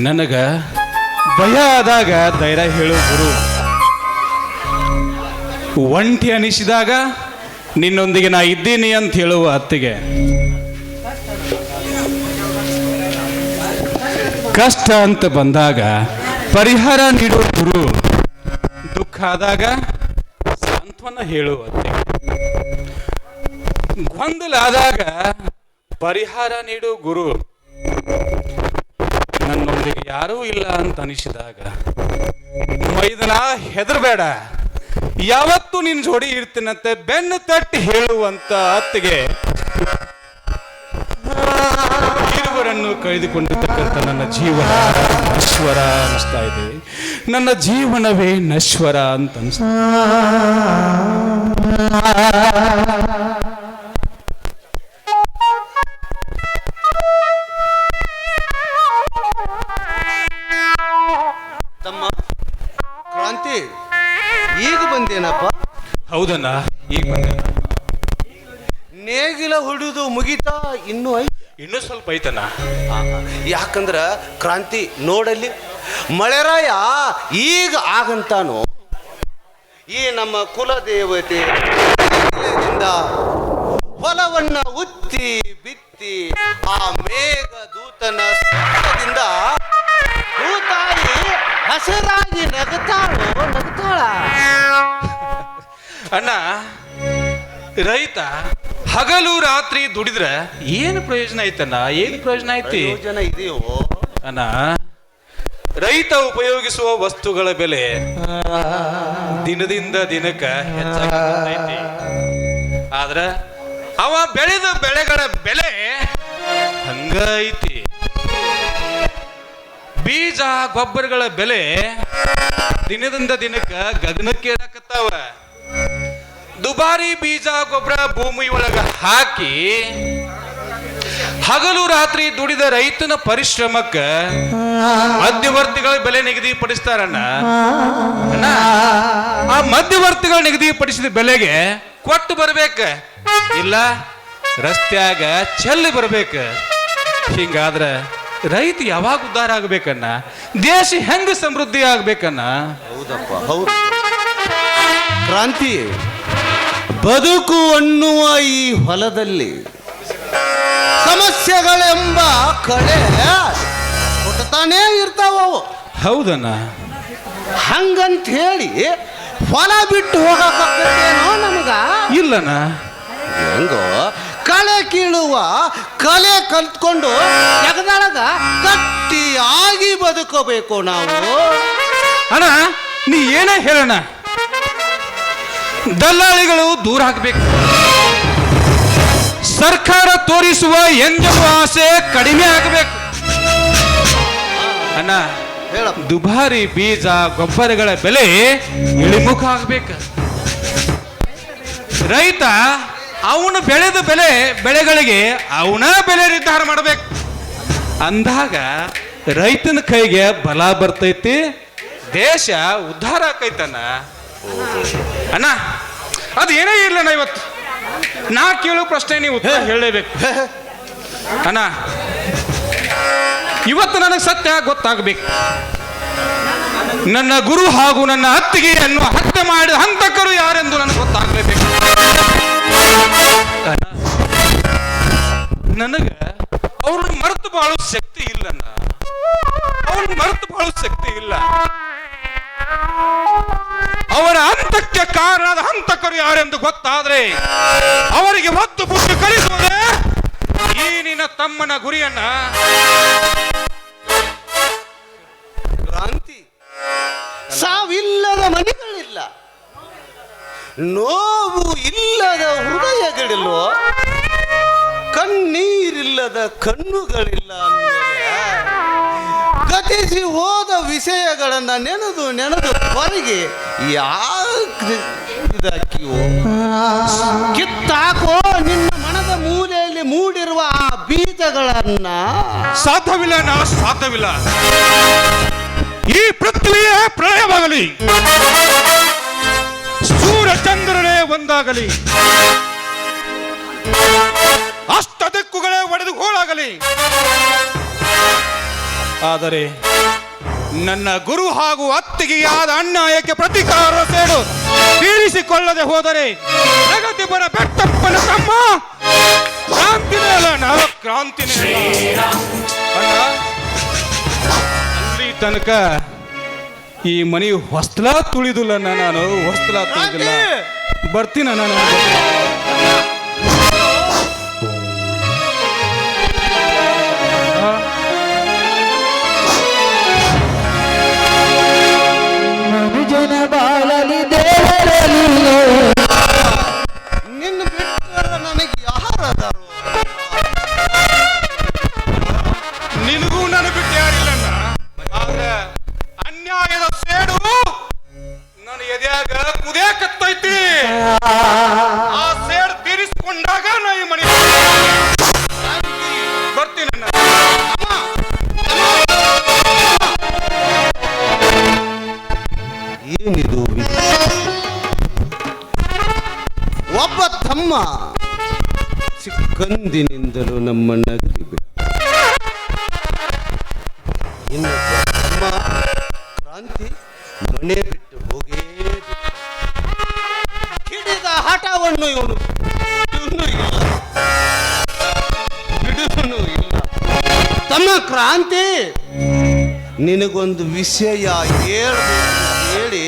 ನನಗ ಭಯ ಆದಾಗ ಧೈರ್ಯ ಹೇಳು ಗುರು, ಒಂಟಿ ಅನಿಸಿದಾಗ ನಿನ್ನೊಂದಿಗೆ ನಾ ಇದ್ದೀನಿ ಅಂತ ಹೇಳುವ ಅತ್ತಿಗೆ, ಕಷ್ಟ ಅಂತ ಬಂದಾಗ ಪರಿಹಾರ ನೀಡುವ ಗುರು, ದುಃಖ ಆದಾಗ ಸಾಂತ್ವನ ಹೇಳುವ ಅತ್ತಿಗೆ, ಗೊಂದಲ ಆದಾಗ ಪರಿಹಾರ ನೀಡುವ ಗುರು, ನನ್ನೊಂದಿಗೆ ಯಾರೂ ಇಲ್ಲ ಅಂತ ಅನಿಸಿದಾಗ ಮೈದನ ಹೆದರ್ಬೇಡ, ಯಾವತ್ತೂ ನಿನ್ ಜೋಡಿ ಇರ್ತೀನಂತೆ ಬೆನ್ನು ತಟ್ಟಿ ಹೇಳುವಂತ ಅತ್ತಿಗೆ, ಇರುವರನ್ನು ಕಳೆದುಕೊಂಡಿರ್ತಕ್ಕಂಥ ನನ್ನ ಜೀವನ ನಶ್ವರ ಅನಿಸ್ತಾ ಇದೆ, ನನ್ನ ಜೀವನವೇ ನಶ್ವರ ಅಂತ ಅನಿಸ್ತಾ ತಮ್ಮ ಕ್ರಾಂತಿ, ಈಗ ಬಂದೇನಪ್ಪ? ಹೌದಣ್ಣ, ಈಗ ಬಂದೆ. ನೇಗಿಲ ಹೊಡಿದು ಮುಗಿತಾ ಇನ್ನೂ ಇನ್ನೂ ಸ್ವಲ್ಪ ಐತಣ್ಣ. ಯಾಕಂದ್ರ ಕ್ರಾಂತಿ ನೋಡಲ್ಲಿ ಮಳೆರಾಯ ಈಗ ಆಗಂತಾನು ಈ ನಮ್ಮ ಕುಲದೇವತೆ ಹೊಲವನ್ನ ಉತ್ತಿ ಬಿತ್ತಿ ಆ ಮೇಘ ದೂತನ ಸ್ಥಳದಿಂದ ಭೂತಾಯಿ ಹಸಿರಾಗಿ ನಗುತ್ತಾಳ. ಅಣ್ಣ, ರೈತ ಹಗಲು ರಾತ್ರಿ ದುಡಿದ್ರೆ ಏನು ಪ್ರಯೋಜನ ಐತಣ್ಣ? ಏನು ಪ್ರಯೋಜನ ಐತಿ? ಪ್ರಯೋಜನ ಇದೆಯೋ ಅಣ್ಣ? ರೈತ ಉಪಯೋಗಿಸುವ ವಸ್ತುಗಳ ಬೆಲೆ ದಿನದಿಂದ ದಿನಕ್ಕೆ ಹೆಚ್ಚಾಗ್ತೈತಿ, ಆದ್ರ ಅವ ಬೆಳೆದ ಬೆಳೆಗಳ ಬೆಲೆ ಹಂಗ ಐತಿ. ಬೀಜ ಗೊಬ್ಬರಗಳ ಬೆಲೆ ದಿನದಿಂದ ದಿನಕ್ಕೆ ಗಗನಕ್ಕೇರಾಕತ್ತಾವ. ದುಬಾರಿ ಬೀಜ ಗೊಬ್ಬರ ಭೂಮಿ ಒಳಗ ಹಾಕಿ ಹಗಲು ರಾತ್ರಿ ದುಡಿದ ರೈತನ ಪರಿಶ್ರಮಕ್ಕ ಮಧ್ಯವರ್ತಿಗಳ ಬೆಲೆ ನಿಗದಿಪಡಿಸ್ತಾರಣ್ಣ. ಆ ಮಧ್ಯವರ್ತಿಗಳು ನಿಗದಿಪಡಿಸಿದ ಬೆಲೆಗೆ ಕೊಟ್ಟು ಬರ್ಬೇಕ, ಇಲ್ಲ ರಸ್ತ್ಯಾಗ ಚೆಲ್ಲಿ ಬರ್ಬೇಕ. ಹಿಂಗಾದ್ರ ರೈತ ಯಾವಾಗ ಉದ್ಧಾರ ಆಗ್ಬೇಕನ್ನ? ದೇಶ ಹೆಂಗ ಸಮೃದ್ಧಿ ಆಗ್ಬೇಕನ್ನ? ಹೌದಪ್ಪ, ಹೌದು ಕ್ರಾಂತಿ. ಬದುಕು ಅನ್ನುವ ಈ ಹೊಲದಲ್ಲಿ ಸಮಸ್ಯೆಗಳೆಂಬ ಕಳೆ ಹುಟ್ಟತಾನೇ ಇರ್ತಾವವು. ಹೌದಣ್ಣ. ಹಂಗಂತ ಹೇಳಿ ಹೊಲ ಬಿಟ್ಟು ಹೋಗಕ್ಕೇನೋ ನಮಗ? ಇಲ್ಲಣ್ಣ. ಹೆಂಗೋ ಕಳೆ ಕೀಳುವ ಕಲೆ ಕಲ್ತ್ಕೊಂಡು ಜಗದೊಳಗ ಗಟ್ಟಿಯಾಗಿ ಬದುಕಬೇಕು ನಾವು. ಅಣ್ಣ, ನೀ ಏನೇ ಹೇಳೋಣ, ದಲ್ಲಾಳಿಗಳು ದೂರ ಹಾಕಬೇಕು, ಸರ್ಕಾರ ತೋರಿಸುವ ಎಂಜಲು ಆಸೆ ಕಡಿಮೆ ಆಗಬೇಕು. ಅಣ್ಣ, ದುಬಾರಿ ಬೀಜ ಗೊಬ್ಬರಗಳ ಬೆಲೆ ಇಳಿಮುಖ ಆಗ್ಬೇಕು. ರೈತ ಅವನು ಬೆಳೆದ ಬೆಳೆಗಳಿಗೆ ಅವನ ಬೆಲೆ ನಿರ್ಧಾರ ಮಾಡಬೇಕು. ಅಂದಾಗ ರೈತನ ಕೈಗೆ ಬಲ ಬರ್ತೈತಿ, ದೇಶ ಉದ್ಧಾರ ಆಕೈತಣ್ಣ. ಅಣ್ಣ, ಅದು ಏನೇ ಇರ್ಲಣ್ಣ, ಇವತ್ತು ನಾ ಕೇಳೋ ಪ್ರಶ್ನೆ ನೀವು ಉತ್ತರ ಹೇಳಲೇಬೇಕು. ಅಣ್ಣ, ಇವತ್ತು ನನಗೆ ಸತ್ಯ ಗೊತ್ತಾಗಬೇಕು. ನನ್ನ ಗುರು ಹಾಗೂ ನನ್ನ ಅತ್ತಿಗೆಯನ್ನು ಹತ್ಯೆ ಮಾಡಿದ ಹಂತಕರು ಯಾರೆಂದು ನನಗೆ ಗೊತ್ತಾಗಲೇಬೇಕು. ನನಗೆ ಅವ್ರನ್ನ ಮರೆತು ಬಾಳೋ ಶಕ್ತಿ ಇಲ್ಲಣ್ಣ, ಅವ್ರನ್ನ ಮರೆತು ಬಾಳೋ ಶಕ್ತಿ ಇಲ್ಲ. ಅವರ ಹಂತಕ್ಕೆ ಕಾರಣದ ಹಂತಕರು ಯಾರೆಂದು ಗೊತ್ತಾದ್ರೆ ಅವರಿಗೆ ಒತ್ತು ಬುದ್ಧಿ ಕಲಿಸುವುದೇ ಈ ನಿನ್ನ ತಮ್ಮನ ಗುರಿಯನ್ನ. ಕ್ರಾಂತಿ, ಸಾವಿಲ್ಲದ ಮನೆಗಳಿಲ್ಲ, ನೋವು ಇಲ್ಲದ ಹೃದಯಗಳಿಲ್ವೋ, ಕಣ್ಣೀರಿಲ್ಲದ ಕಣ್ಣುಗಳಿಲ್ಲ ಅಂದಮೇಲೆ ಗತಿಸಿ ಹೋದ ವಿಷಯಗಳನ್ನ ನೆನೆದು ಹೊರಗೆ ಯಾಕೆ ಇದಾಕಿವೋ? ಕಿತ್ತಾಕೋ ನಿನ್ನ ಮನದ ಮೂಲೆಯಲ್ಲಿ ಮೂಡಿರುವ ಆ ಬೀಜಗಳನ್ನ. ಸಾಧ್ಯವಿಲ್ಲ, ಸಾಧ್ಯವಿಲ್ಲ. ಈ ಪೃಥ್ವಿಯೇ ಪ್ರಳಯವಾಗಲಿ, ಸೂರ್ಯ ಚಂದ್ರನೇ ಒಂದಾಗಲಿ, ಅಷ್ಟ ದಿಕ್ಕುಗಳೇ ಒಡೆದು ಹೋಳಾಗಲಿ, ಆದರೆ ನನ್ನ ಗುರು ಹಾಗೂ ಅತ್ತಿಗೆಯಾದ ಅನ್ಯಾಯಕ್ಕೆ ಪ್ರತಿಕಾರ ಸೇಡು ತೀರಿಸಿಕೊಳ್ಳದೆ ಹೋದರೆ ಪ್ರಗತಿಪರ ಬೆಟ್ಟಪ್ಪನ ತಮ್ಮ ಕ್ರಾಂತಿನೇ ಅಲ್ಲ, ನಾವು ಕ್ರಾಂತಿನೇ ಅಲ್ಲ. ಅಲ್ಲಿ ತನಕ ಈ ಮನೆ ಹೊಸ್ತಲ ತುಳಿದಿಲ್ಲ, ನಾನು ಹೊಸ್ತಲ ತುಳಿದಿಲ್ಲ. ಬರ್ತೀನ ನಾನು. ಜನ ಬಾಳಲಿ ದೇವರಲ್ಲಿ ನಿನ್ನ ಬಿಟ್ಟರೆ ನನಗೆ ಯಾರದಾರು? ನಿನಗೂ ನಾನು ಬಿಟ್ಟು ಯಾರಿಲ್ಲ. ಆದ್ರೆ ಅನ್ಯಾಯದ ಸೇಡು ನನ್ನ ಎದೆಯಾಗ ಕುದೇ ಕತ್ತೈತಿ. ಆ ಸೇಡು ತೀರಿಸಿಕೊಂಡಾಗ ನಾ ಈ ಮನೆ ಬರ್ತೀನಿ. ಏನಿದು? ಒಬ್ಬ ತಮ್ಮ ಚಿಕ್ಕಂದಿನಿಂದಲೂ ನಮ್ಮನ್ನ ಬಿಟ್ಟು ಇನ್ನೊಬ್ಬ ತಮ್ಮ ಕ್ರಾಂತಿ ಮನೆ ಬಿಟ್ಟು ಹೋಗೇ ಬಿಟ್ಟ. ಹಿಡಿದ ಹಠವನ್ನು ಇವನು ಬಿಡುವನು ಇಲ್ಲ. ತಮ್ಮ ಕ್ರಾಂತಿ, ನಿನಗೊಂದು ವಿಷಯ ಹೇಳಿ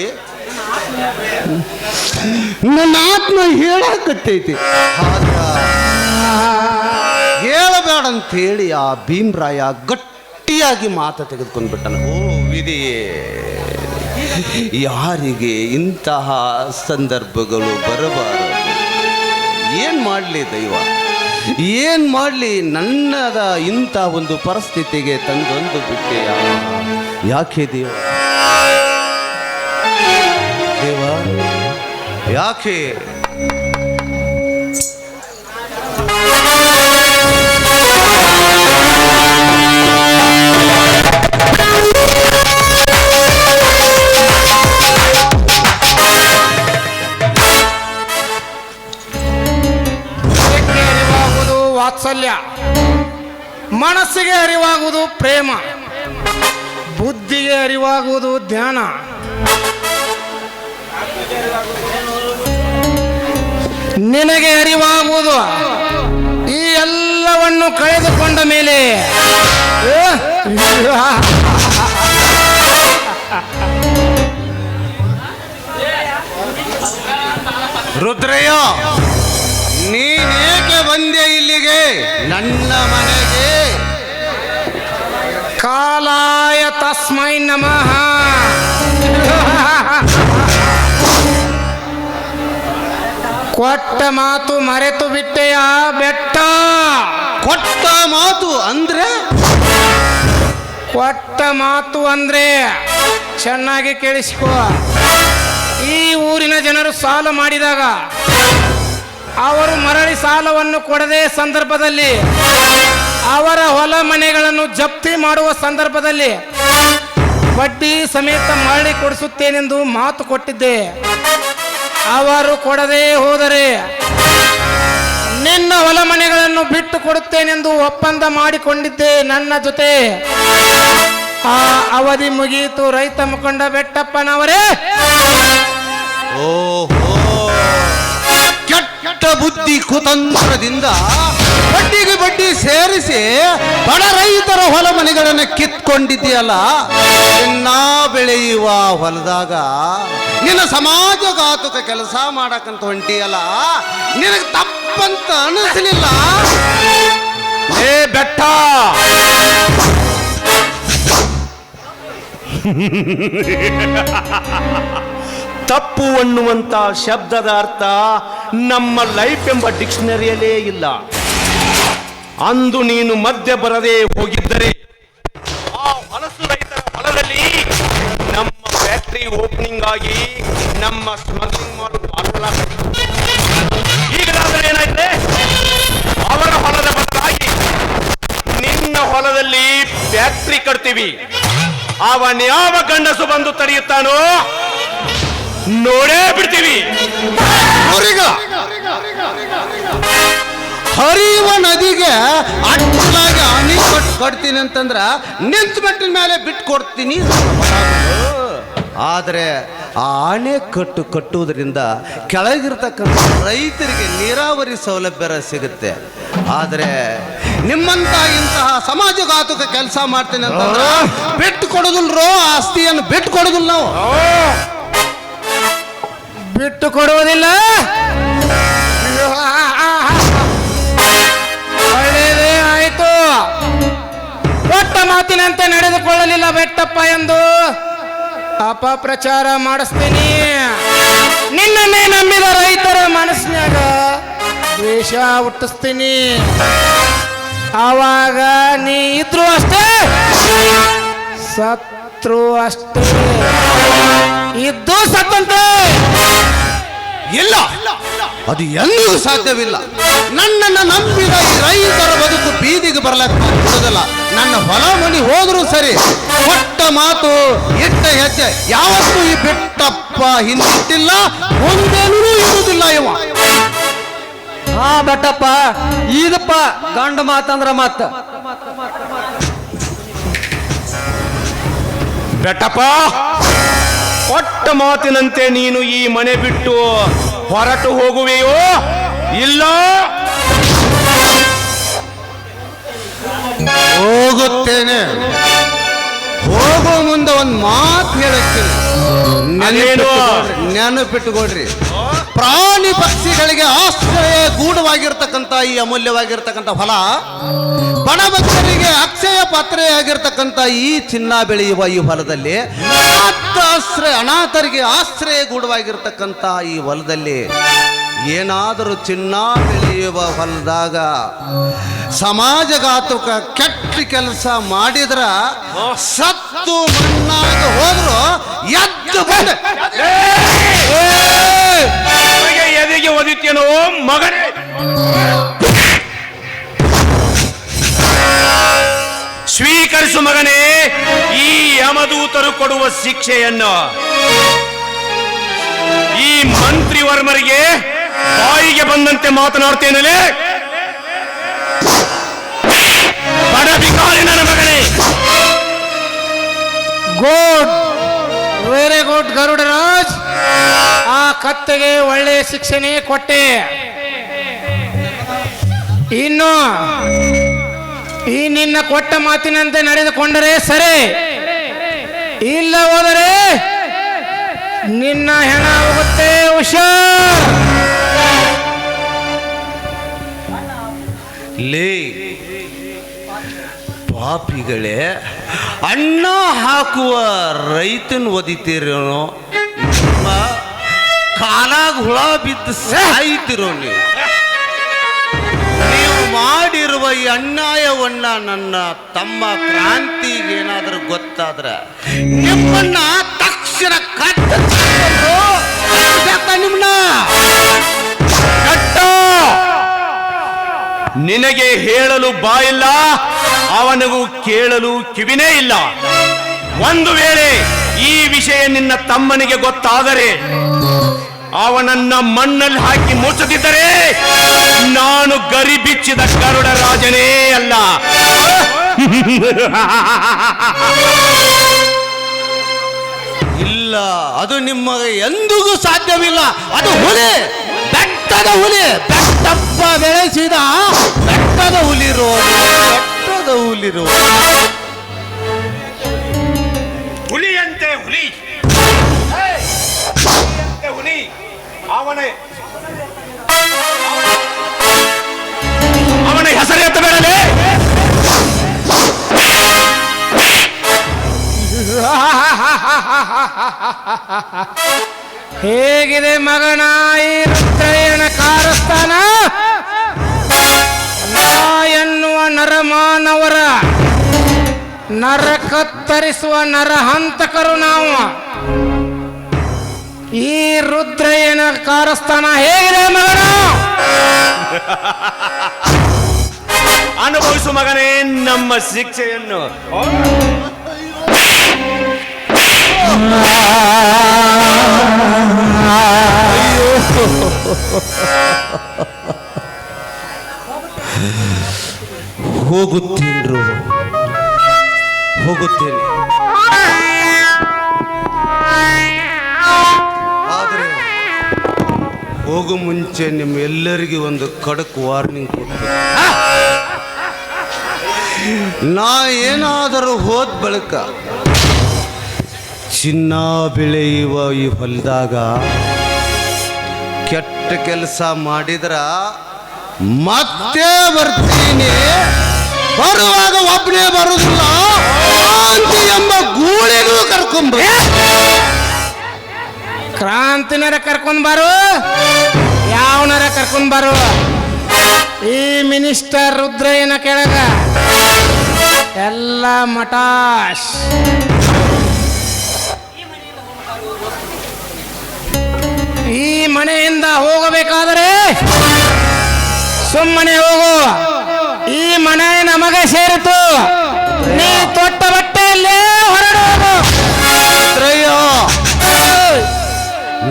ನನ್ನ ಆತ್ಮ ಹೇಳಕತ್ತೈತಿ. ಆದ್ರ ಹೇಳಬೇಡ ಅಂತೇಳಿ ಆ ಭೀಮ್ರಾಯ ಗಟ್ಟಿಯಾಗಿ ಮಾತು ತೆಗೆದುಕೊಂಡು ಬಿಟ್ಟನು. ಓ ವಿಧಿಯೇ, ಯಾರಿಗೆ ಇಂತಹ ಸಂದರ್ಭಗಳು ಬರಬಾರದು. ಏನ್ ಮಾಡ್ಲಿ ದೈವ, ಏನ್ ಮಾಡ್ಲಿ? ನನ್ನದ ಇಂಥ ಒಂದು ಪರಿಸ್ಥಿತಿಗೆ ತಂದೊಂದು ಬಿಟ್ಟೆ. ಯಾಕೆ ದೇವ, ದೇವ ಯಾಕೆ? ವಾತ್ಸಲ್ಯ, ಮನಸ್ಸಿಗೆ ಅರಿವಾಗುವುದು ಪ್ರೇಮ, ಬುದ್ಧಿಗೆ ಅರಿವಾಗುವುದು ಧ್ಯಾನ, ನಿನಗೆ ಅರಿವಾಗುವುದು ಈ ಎಲ್ಲವನ್ನು ಕಳೆದುಕೊಂಡ ಮೇಲೆ ರುದ್ರಯ್ಯ, ನೀನೇಕೆ ಬಂದೆ ಇಲ್ಲಿಗೆ ನನ್ನ ಮನೆಗೆ? ಕಾಲಾಯ ತಸ್ಮೈ ನಮಃ. ಕೊಟ್ಟ ಮಾತು ಮರೆತು ಬಿಟ್ಟೆಯ ಬೆಟ್ಟ? ಕೊಟ್ಟ ಮಾತು ಅಂದ್ರೆ? ಕೊಟ್ಟ ಮಾತು ಅಂದ್ರೆ ಚೆನ್ನಾಗಿ ಕೇಳಿಸಿಕೋ. ಈ ಊರಿನ ಜನರು ಸಾಲ ಮಾಡಿದಾಗ ಅವರು ಮರಳಿ ಸಾಲವನ್ನು ಕೊಡದೆ ಸಂದರ್ಭದಲ್ಲಿ, ಅವರ ಹೊಲ ಮನೆಗಳನ್ನು ಜಪ್ತಿ ಮಾಡುವ ಸಂದರ್ಭದಲ್ಲಿ ಬಡ್ಡಿ ಸಮೇತ ಮರಳಿ ಕೊಡಿಸುತ್ತೇನೆಂದು ಮಾತು ಕೊಟ್ಟಿದ್ದೆ. ಅವರು ಕೊಡದೆ ಹೋದರೆ ನಿನ್ನ ಹೊಲ ಮನೆಗಳನ್ನು ಬಿಟ್ಟು ಕೊಡುತ್ತೇನೆಂದು ಒಪ್ಪಂದ ಮಾಡಿಕೊಂಡಿದ್ದೆ ನನ್ನ ಜೊತೆ. ಆ ಅವಧಿ ಮುಗಿಯಿತು ರೈತ ಮುಖಂಡ ಬೆಟ್ಟಪ್ಪನವರೇ. ಓಹೋ, ಕೆಟ್ಟ ಬುದ್ಧಿ ಕುತಂತ್ರದಿಂದ ಬಡ್ಡಿಗೆ ಬಡ್ಡಿ ಸೇರಿಸಿ ಬಡ ರೈತರ ಹೊಲ ಮನೆಗಳನ್ನು ಕಿತ್ಕೊಂಡಿದ್ದೀಯಲ್ಲ. ನಿನ್ನ ಬೆಳೆಯುವ ಹೊಲದಾಗ ನಿನ್ನ ಸಮಾಜಘಾತಕ ಕೆಲಸ ಮಾಡಕ್ಕಂತ ಹೊಂಟಿಯಲ್ಲ, ನಿನಗೆ ತಪ್ಪಂತ ಅನಿಸ್ಲಿಲ್ಲ? ಏ ಬೆಟ್ಟ, ತಪ್ಪು ಅನ್ನುವಂತ ಶಬ್ದದ ಅರ್ಥ ನಮ್ಮ ಲೈಫ್ ಎಂಬ ಡಿಕ್ಷನರಿಯಲ್ಲೇ ಇಲ್ಲ. ಅಂದು ನೀನು ಮಧ್ಯ ಬರದೆ ಹೋಗಿದ್ದರೆ ಆ ಹೊಲಸು ರೈತರ ಹೊಲದಲ್ಲಿ ನಮ್ಮ ಫ್ಯಾಕ್ಟರಿ ಓಪನಿಂಗ್ ಆಗಿ ನಮ್ಮ ಸ್ಮಗ್ಲಿಂಗ್ ಮಾಡಲು ಈಗಲಾದರೆ ಏನಾಗಿದೆ? ಅವರ ಹೊಲದ ಬದಲಾಗಿ ನಿನ್ನ ಹೊಲದಲ್ಲಿ ಫ್ಯಾಕ್ಟರಿ ಕಟ್ತೀವಿ. ಅವನ್ಯಾವ ಗಂಡಸು ಬಂದು ತಡೆಯುತ್ತಾನೋ ನೋಡೇ ಬಿಡ್ತೀವಿ. ಹರಿಯುವ ನದಿಗೆ ಅಡ್ಡಲಾಗಿ ಅಣೆಕಟ್ಟು ಕಟ್ತೀನಿ ಅಂತಂದ್ರ ನಿಂತ ಮೆಟ್ಟಿನ ಮೇಲೆ ಬಿಟ್ಟು ಕೊಡ್ತೀನಿ. ಆದರೆ ಆ ಅಣೆಕಟ್ಟು ಕಟ್ಟುವುದರಿಂದ ಕೆಳಗಿರ್ತಕ್ಕಂಥ ರೈತರಿಗೆ ನೀರಾವರಿ ಸೌಲಭ್ಯ ಸಿಗುತ್ತೆ. ಆದರೆ ನಿಮ್ಮಂತ ಇಂತಹ ಸಮಾಜಘಾತುಕ ಕೆಲಸ ಮಾಡ್ತೀನಿ ಅಂತಂದ್ರೆ ಬಿಟ್ಟು ಕೊಡೋದಿಲ್ರೋ, ಆಸ್ತಿಯನ್ನು ಬಿಟ್ಟು ಕೊಡೋದಿಲ್ಲ ನಾವು. ಬಿಟ್ಟು ಕೊಡುವುದಿಲ್ಲ. ಒಳ್ಳೆಯದೇ ಆಯಿತು. ಕೊಟ್ಟ ಮಾತಿನಂತೆ ನಡೆದುಕೊಳ್ಳಲಿಲ್ಲ ಬೆಟ್ಟಪ್ಪ ಎಂದು ಅಪಪ್ರಚಾರ ಮಾಡಿಸ್ತೀನಿ. ನಿನ್ನನ್ನೇ ನಂಬಿದ ರೈತರ ಮನಸ್ಸಿನಾಗ ದ್ವೇಷ ಹುಟ್ಟಿಸ್ತೀನಿ. ಆವಾಗ ನೀ ಇದ್ರು ಅಷ್ಟೇ, ಸತ್ರು ಅಷ್ಟೇ. ಇದ್ದು ಸತ್ತಂತೆ ಇಲ್ಲ, ಅದು ಎಂದಿಗೂ ಸಾಧ್ಯವಿಲ್ಲ. ನನ್ನನ್ನು ನಂಬಿದ ಈ ರೈತರ ಬದುಕು ಬೀದಿಗೆ ಬರ್ಲಕ್ಕ ಬಿಡೋದಿಲ್ಲ. ನನ್ನ ಹೊಲ ಮನಿ ಹೋದ್ರೂ ಸರಿ, ಕೊಟ್ಟ ಮಾತು ಇಟ್ಟ ಹೆಜ್ಜೆ ಯಾವತ್ತೂ ಈ ಬೆಟ್ಟಪ್ಪ ಹಿಂದಿಟ್ಟಿಲ್ಲ, ಮುಂದೇನೂ ಇರುವುದಿಲ್ಲ. ಇವ ಹಾ ಬೆಟ್ಟಪ್ಪ, ಇದಪ್ಪ ಗಂಡ ಮಾತಂದ್ರ ಮತ್ತ. ಬೆಟ್ಟಪ್ಪ, ಕೊಟ್ಟ ಮಾತಿನಂತೆ ನೀನು ಈ ಮನೆ ಬಿಟ್ಟು ಹೊರಟು ಹೋಗುವೆಯೋ ಇಲ್ಲ? ಹೋಗುತ್ತೇನೆ. ಹೋಗೋ ಮುಂದೆ ಒಂದು ಮಾತು ಹೇಳುತ್ತೇನೆ, ನೆನಪಿಟ್ಟುಕೊಳ್ರಿ. ಪ್ರಾಣಿ ಪಕ್ಷಿಗಳಿಗೆ ಆಶ್ರಯ ಗೂಢವಾಗಿರ್ತಕ್ಕಂಥ ಈ ಅಮೂಲ್ಯವಾಗಿರ್ತಕ್ಕಂಥ ಫಲ, ಬಡಭಕ್ತರಿಗೆ ಅಕ್ಷಯ ಪಾತ್ರೆಯಾಗಿರ್ತಕ್ಕಂಥ ಈ ಚಿನ್ನ ಬೆಳೆಯುವ ಈ ಹೊಲದಲ್ಲಿ, ಅನಾಥರಿಗೆ ಆಶ್ರಯ ಗೂಢವಾಗಿರ್ತಕ್ಕಂಥ ಈ ಹೊಲದಲ್ಲಿ ಏನಾದರೂ ಚಿನ್ನ ಬೆಳೆಯುವ ಹೊಲದಾಗ ಸಮಾಜಘಾತುಕ ಕೆಟ್ಟ ಕೆಲಸ ಮಾಡಿದ್ರ ಸತ್ತು ಮಣ್ಣಾಗ ಹೋದ್ರು ಎದ್ದು ಬಂದ ಎದೆಗೆ ಒದಿತೇನೋ ಮಗನೇ. ಸ್ವೀಕರಿಸು ಮಗನೇ ಈ ಯಮದೂತರು ಕೊಡುವ ಶಿಕ್ಷೆಯನ್ನು. ಈ ಮಂತ್ರಿವರ್ಮರಿಗೆ ಬಾಯಿಗೆ ಬಂದಂತೆ ಮಾತನಾಡ್ತೇನಲೇ, ಬಡ ಬಿಕಾರಿ ನನ್ನ ಮಗನೇ. Good, very good Garudaraj. ಆ ಕತ್ತೆಗೆ ಒಳ್ಳೆಯ ಶಿಕ್ಷಣೆ ಕೊಟ್ಟೆ. ಇನ್ನು ಈ ನಿನ್ನ ಕೊಟ್ಟ ಮಾತಿನಂತೆ ನಡೆದುಕೊಂಡರೆ ಸರಿ, ಇಲ್ಲ ಹೋದರೆ ನಿನ್ನ ಹೆಣ ಹೋಗುತ್ತೆ. ಹುಷಾರ್. ಲೇ ಪಾಪಿಗಳೇ, ಅನ್ನ ಹಾಕುವ ರೈತನ ಒದಿತೀರೋ, ನಿಮ್ಮ ಕಾಲಾಗ ಹುಳ ಬಿದ್ದು ಸಾಯ್ತಿರೋ ನೀವು. ನೀವು ಮಾಡಿರುವ ಈ ಅನ್ಯಾಯವನ್ನ ನನ್ನ ತಮ್ಮ ಕ್ರಾಂತಿಗೆ ಏನಾದರೂ ಗೊತ್ತಾದ್ರೆ ನಿಮ್ಮನ್ನ ತಕ್ಷಣ ನಿಮ್ಮನ್ನ ನಿನಗೆ ಹೇಳಲು ಬಾಯಿಲ್ಲ, ಅವನಿಗೂ ಕೇಳಲು ಕಿವಿನೇ ಇಲ್ಲ. ಒಂದು ವೇಳೆ ಈ ವಿಷಯ ನಿನ್ನ ತಮ್ಮನಿಗೆ ಗೊತ್ತಾದರೆ ಅವನನ್ನ ಮಣ್ಣಲ್ಲಿ ಹಾಕಿ ಮುಚ್ಚದಿದ್ದರೆ ನಾನು ಗರಿ ಬಿಚ್ಚಿದ ಗರುಡ ರಾಜನೇ ಅಲ್ಲ. ಇಲ್ಲ, ಅದು ನಿಮಗೆ ಎಂದಿಗೂ ಸಾಧ್ಯವಿಲ್ಲ. ಅದು ಹುಲಿ, ಬೆಟ್ಟದ ಹುಲಿ, ಬೆಟ್ಟಪ್ಪ ಬೆಳೆಸಿದ ಬೆಟ್ಟದ ಹುಲಿರೋದು, ಬೆಟ್ಟದ ಹುಲಿರೋದು. ಹುಲಿಯಂತೆ ಹುಲಿ, ಹುಲಿ. ಅವನ ಹೆಸರು ಎತ್ತಬೇಡಲೇ. ಹೇಗಿದೆ ಮಗನ ಈ ರುದ್ರಯ್ಯನ ಕಾರಸ್ಥಾನ? ನಾ ಎನ್ನುವ ನರಮಾನವರ ನರ ಕತ್ತರಿಸುವ ನರಹಂತಕರು ನಾವು. ಈ ರುದ್ರಯ್ಯನ ಕಾರಸ್ಥಾನ ಹೇಗಿದೆ ಮಗನ? ಅನುಭವಿಸು ಮಗನೇ ನಮ್ಮ ಶಿಕ್ಷೆಯನ್ನು. ಹೋಗುತ್ತೀನ್ರು ಹೋಗುತ್ತೇನೆ. ಆದರೆ ಹೋಗು ಮುಂಚೆ ನಿಮ್ಮೆಲ್ಲರಿಗೆ ಒಂದು ಖಡಕ್ ವಾರ್ನಿಂಗ್ ಕೊಡ್ತೀನಿ. ನಾ ಏನಾದರೂ ಹೋದ ಬಳಿಕ ಚಿನ್ನ ಬೆಳೆಯುವ ಈ ಹೊಲದಾಗ ಕೆಟ್ಟ ಕೆಲಸ ಮಾಡಿದ್ರ ಮತ್ತೆ ಬರ್ತೀನಿ. ಬರುವಾಗ ಒಬ್ಬನೇ ಬರುದಿಲ್ಲ, ಕ್ರಾಂತಿ ಎಂಬ ಗೂಳಿಗೂ ಕರ್ಕೊಂಬ. ಕ್ರಾಂತಿನರ ಕರ್ಕೊಂಡ್ ಬಾರು, ಯಾವನರ ಕರ್ಕೊಂಡ್ ಬಾರು. ಈ ಮಿನಿಸ್ಟರ್ ರುದ್ರಯ್ಯನ ಕೆಳಗ ಎಲ್ಲ ಮಟಾಶ್. ಈ ಮನೆಯಿಂದ ಹೋಗಬೇಕಾದರೆ ಸುಮ್ಮನೆ ಹೋಗು. ಈ ಮನೆ ನಮಗೆ ಸೇರಿತು. ನೀ ತೊಟ್ಟ ಬಟ್ಟೆಯಲ್ಲೇ ಹೊರಡು ಹೋಗು.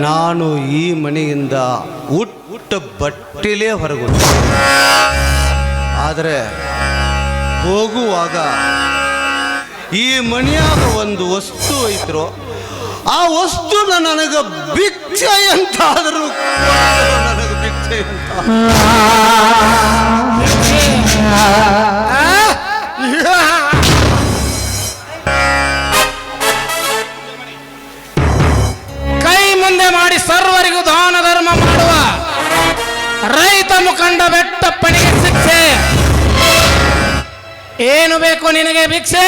ನಾನು ಈ ಮನೆಯಿಂದ ಉಟ್ಟ ಬಟ್ಟೆಲೇ ಹೊರಗು. ಆದರೆ ಹೋಗುವಾಗ ಈ ಮನೆಯಾಗ ಒಂದು ವಸ್ತು ಐತ್ರೋ, ಆ ವಸ್ತು ನನಗೆ ಭಿಕ್ಷೆ ಎಂತಾದರೂ ನನಗೆ ಭಿಕ್ಷೆ ಅಂತ. ಕೈ ಮುಂದೆ ಮಾಡಿ ಸರ್ವರಿಗೂ ದಾನ ಧರ್ಮ ಮಾಡುವ ರೈತ ಮುಖಂಡ ಬೆಟ್ಟಪ್ಪನಿಗೆ ಶಿಕ್ಷೆ. ಏನು ಬೇಕು ನಿನಗೆ ಭಿಕ್ಷೆ?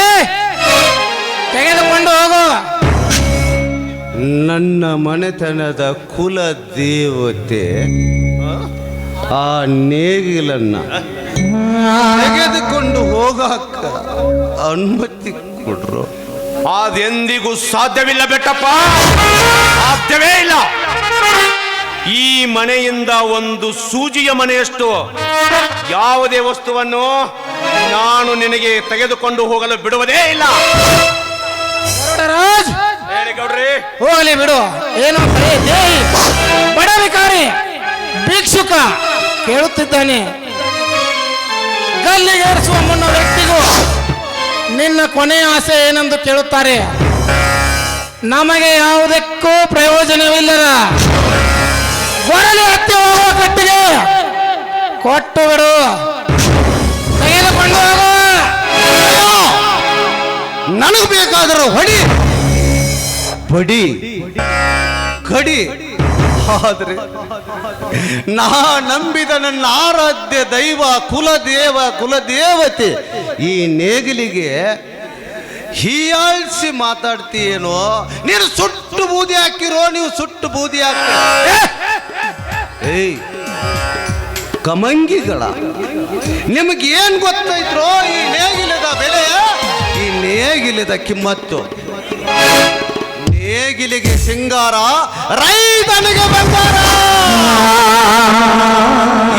ತೆಗೆದುಕೊಂಡು ಹೋಗು. ನನ್ನ ಮನೆತನದ ಕುಲ ದೇವತೆ ಆ ನೇಗಿಲನ್ನ ತೆಗೆದುಕೊಂಡು ಹೋಗಕ್ಕ ಅನುಮತಿ ಕೊಡ್ರು. ಅದೆಂದಿಗೂ ಸಾಧ್ಯವಿಲ್ಲ ಬೆಟ್ಟಪ್ಪ, ಸಾಧ್ಯವೇ ಇಲ್ಲ. ಈ ಮನೆಯಿಂದ ಒಂದು ಸೂಜಿಯ ಮನೆಯಷ್ಟು ಯಾವುದೇ ವಸ್ತುವನ್ನು ನಾನು ನಿನಗೆ ತೆಗೆದುಕೊಂಡು ಹೋಗಲು ಬಿಡುವುದೇ ಇಲ್ಲ. ರಾಜ್, ಹೇಳಿ ಗೌಡ್ರಿ. ಹೋಗಲಿ ಬಿಡು. ಏನು ದೇಹಿ ಬಡ ವಿಕಾರಿ ಭಿಕ್ಷುಕ ಕೇಳುತ್ತಿದ್ದಾನೆ. ಗಲ್ಲಿಗೇರಿಸುವ ಮುನ್ನ ವ್ಯಕ್ತಿಗೂ ನಿನ್ನ ಕೊನೆಯ ಆಸೆ ಏನೆಂದು ಕೇಳುತ್ತಾರೆ. ನಮಗೆ ಯಾವುದಕ್ಕೂ ಪ್ರಯೋಜನವಿಲ್ಲದ ಗೊರಲಿ ಹತ್ತಿ ಹೋಗುವ ಕಟ್ಟಿಗೆ ಕೊಟ್ಟು ಬಿಡು. ತೆಗೆದುಕೊಂಡು ಹೋಗು. ನನಗೆ ಬೇಕಾದರೂ ಹೊಡಿ, ಬಡಿ, ಕಡಿ. ಆದರೆ ನಾ ನಂಬಿದ ನನ್ನ ಆರಾಧ್ಯ ದೈವ ಕುಲದೇವತೆ ಈ ನೇಗಿಲಿಗೆ ಹೀಯಾಳ್ಸಿ ಮಾತಾಡ್ತೀಯೇನೋ. ನೀನು ಸುಟ್ಟು ಬೂದಿ ಹಾಕಿರೋ, ನೀವು ಸುಟ್ಟು ಬೂದಿ ಹಾಕಿ. ಏಯ್ ಕಮಂಗಿಗಳ, ನಿಮಗೆ ಏನ್ ಗೊತ್ತೈತ್ರೋ ಈ ನೇಗಿಲದ ಬೆಲೆ, ಈ ನೇಗಿಲದ ಕಿಮ್ಮತ್ತು? ನೇಗಿಲಿಗೆ ಸಿಂಗಾರ, ರೈತನಿಗೆ ಬಂಗಾರ.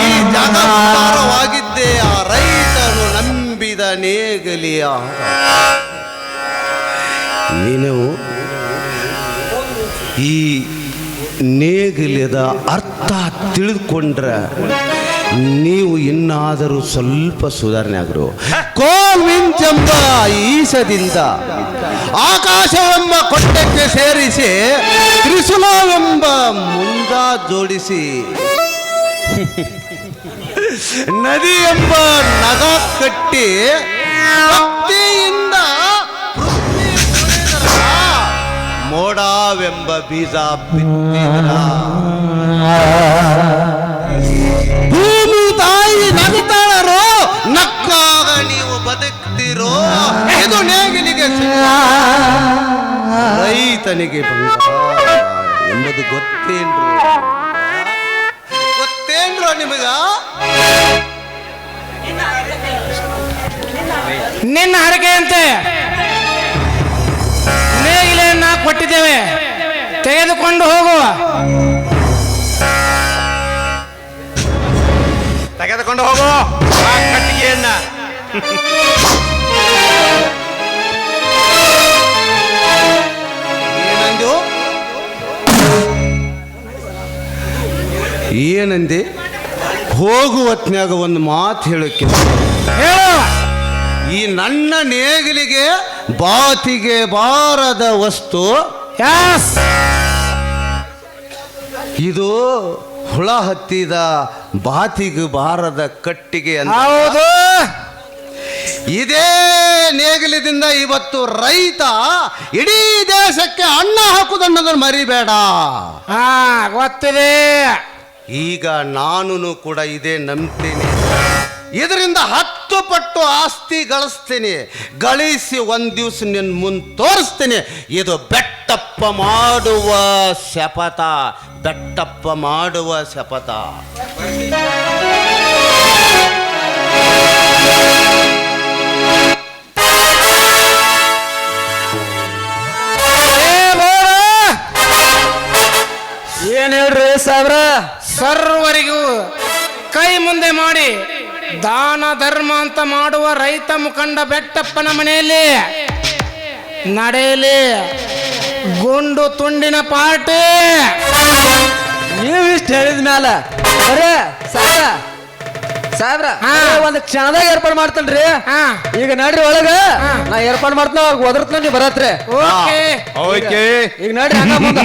ಈ ಜಗತ್ತಾರವಾಗಿದ್ದೇ ಆ ರೈತನು ನಂಬಿದ ನೇಗಿಲಿಯ. ನೀನು ಈ ನೇಗಿಲದ ಅರ್ಥ ತಿಳಿದುಕೊಂಡ್ರೆ ನೀವು ಇನ್ನಾದರೂ ಸ್ವಲ್ಪ ಸುಧಾರಣೆ ಆಗರು. ಕೋಲ್ವಿಂಚೆಂಬ ಈಶದಿಂದ ಆಕಾಶವೆಂಬ ಕೊಟ್ಟಕ್ಕೆ ಸೇರಿಸಿ ತ್ರಿಶೂಲವೆಂಬ ಮುಂದ ಜೋಡಿಸಿ ನದಿ ಎಂಬ ನಗ ಕಟ್ಟಿ ಭಕ್ತಿಯಿಂದ ಮೋಡವೆಂಬ ಬೀಜ ಬಿತ್ತಿದರ. ಭೂಮಿ ತಾಯಿ ನಗುತ್ತಾಳರೋ, ನಕ್ಕಾಗ ನೀವು ಬದುಕ್ತಿರೋ. ಇದು ನೇಗಿಲಿಗೆ ರೈತನಿಗೆ ಬಂಗಾರ ಎಂಬುದು ಗೊತ್ತೇನ್ರೋ ನಿಮಗ? ನಿನ್ನ ಹರಕೆಯಂತೆ ನೇಗಿಲೆಯನ್ನ ಕೊಟ್ಟಿದ್ದೇವೆ, ತೆಗೆದುಕೊಂಡು ಹೋಗುವ. ತೆಗೆದುಕೊಂಡು ಹೋಗು ಆ ಕಟ್ಟಿಗೆಯನ್ನ. ಏನಂದೆ? ಹೋಗುವತ್ನ್ಯಾಗ ಒಂದು ಮಾತು ಹೇಳಕ್ಕೆ. ಹೇಳು. ಈ ನನ್ನ ನೇಗಿಲಿಗೆ ಬಾತಿಗೆ ಬಾರದ ವಸ್ತು ಯಸ್ ಇದು ಹುಳ ಹತ್ತಿದ ಬಾತಿಗೆ ಬಾರದ ಕಟ್ಟಿಗೆ ಅಂತ. ಹೌದು. ಇದೇ ನೇಗಿಲದಿಂದ ಇವತ್ತು ರೈತ ಇಡೀ ದೇಶಕ್ಕೆ ಅನ್ನ ಹಾಕುವುದನ್ನೋದನ್ನು ಮರಿಬೇಡ. ಹಾ ಗೊತ್ತಿದೆ. ಈಗ ನಾನು ಕೂಡ ಇದೇ ನಂಬ್ತೀನಿ. ಇದರಿಂದ 10 ಪಟ್ಟು ಆಸ್ತಿ ಗಳಿಸ್ತೀನಿ. ಗಳಿಸಿ ಒಂದ್ ದಿವಸ ನಿನ್ನ ಮುಂದೆ ತೋರಿಸ್ತೀನಿ. ಇದು ಬೆಟ್ಟಪ್ಪ ಮಾಡುವ ಶಪಥ, ಬೆಟ್ಟಪ್ಪ ಮಾಡುವ ಶಪಥ. ಏನ್ ಹೇಳ್ರಿ ಸಾಬ್ರ? ಸರ್ವರಿಗೂ ಕೈ ಮುಂದೆ ಮಾಡಿ ದಾನ ಧರ್ಮ ಅಂತ ಮಾಡುವ ರೈತ ಮುಖಂಡ ಬೆಟ್ಟಪ್ಪನ ಮನೆಯಲ್ಲಿ ನಡೆಯಲಿ ಗುಂಡು ತುಂಡಿನ ಪಾರ್ಟಿ. ನೀವ್ ಇಷ್ಟ ಹೇಳಿದ ಮ್ಯಾಲ ಬರೇ ಸಾಬ್ರ ಸಾಬ್ರ ಹಾ. ಒಂದ್ ಕ್ಷಣದಾಗ ಏರ್ಪಾಡು ಮಾಡ್ತೇನ್ರಿ. ಹಾ ಈಗ ನಡ್ರಿ ಒಳಗ ಹಾ. ನಾ ಏರ್ಪಾಡು ಮಾಡ್ತೇನೆ. ಅವಾಗ ಒದರ್ತ ನೀವ್ ಬರತ್ರಿ. ಓಕೆ. ಓಕೆ ಈಗ ನಡ್ರಿ ಹಂಗ ಮುಂದ.